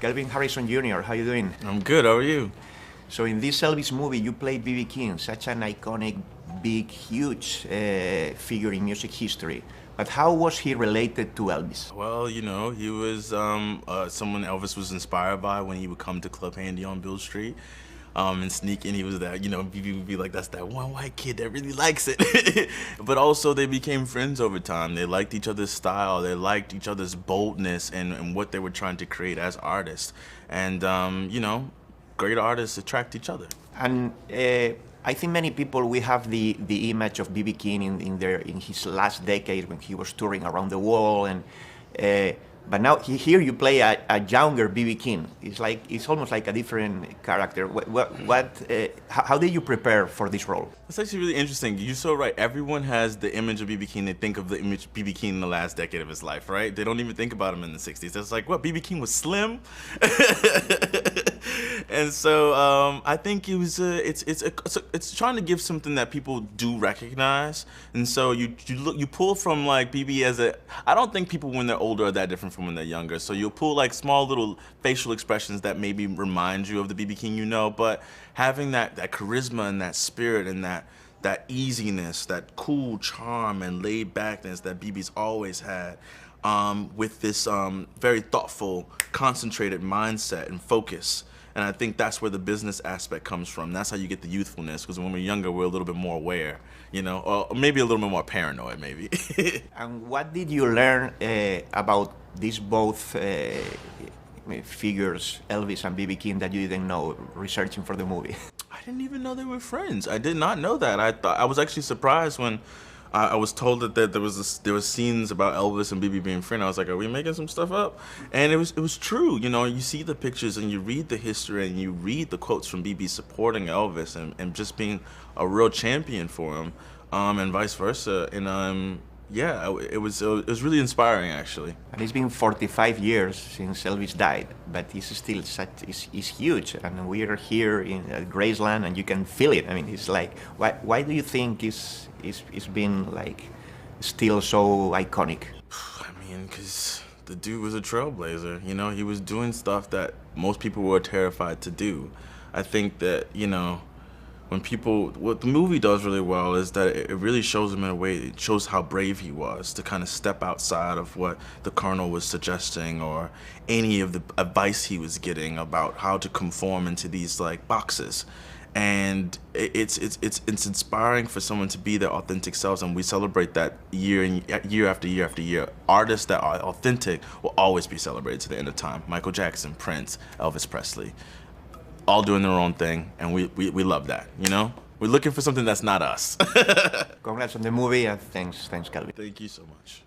Kelvin Harrison Jr., how you doing? I'm good, how are you? So in this Elvis movie, you played B.B. King, such an iconic, big, huge figure in music history. But how was he related to Elvis? Well, you know, he was someone Elvis was inspired by when he would come to Club Handy on Bill Street and sneak in. He was that, you know, BB would be like, that's that one white kid that really likes it. But also they became friends over time. They liked each other's style. They liked each other's boldness and what they were trying to create as artists. And, you know, great artists attract each other. And I think many people, we have the image of B.B. King in his last decade when he was touring around the world, and but now here you play a younger B.B. King. It's almost like a different character. How did you prepare for this role? It's actually really interesting. You're so right. Everyone has the image of B.B. King. They think of the image of B.B. King in the last decade of his life, right? They don't even think about him in the 60s. It's like, what, B.B. King was slim? And so I think it was it's trying to give something that people do recognize. And so you pull from like BB as I don't think people when they're older are that different from when they're younger. So you'll pull like small little facial expressions that maybe remind you of the BB King you know, but having that charisma and that spirit and that easiness, that cool charm and laid backness that BB's always had, with this very thoughtful, concentrated mindset and focus. And I think that's where the business aspect comes from. That's how you get the youthfulness, because when we're younger, we're a little bit more aware, you know, or maybe a little bit more paranoid, maybe. And what did you learn about these both figures, Elvis and B.B. King, that you didn't know researching for the movie? I didn't even know they were friends. I did not know that. I was actually surprised when I was told that there was scenes about Elvis and BB being friends. I was like, are we making some stuff up? And it was true. You know, you see the pictures and you read the history and you read the quotes from BB supporting Elvis and just being a real champion for him, and vice versa. And yeah, it was really inspiring, actually. And it's been 45 years since Elvis died, but it's still it's huge. And we are here in Graceland, and you can feel it. I mean, it's like, why do you think it's been like still so iconic? I mean, because the dude was a trailblazer. You know, he was doing stuff that most people were terrified to do. I think that, you know, what the movie does really well is that it really shows him in a way, it shows how brave he was to kind of step outside of what the Colonel was suggesting or any of the advice he was getting about how to conform into these like boxes. And it's inspiring for someone to be their authentic selves, and we celebrate that year after year after year. Artists that are authentic will always be celebrated to the end of time. Michael Jackson, Prince, Elvis Presley, all doing their own thing, and we love that, you know? We're looking for something that's not us. Congrats on the movie, and thanks, Kelvin. Thank you so much.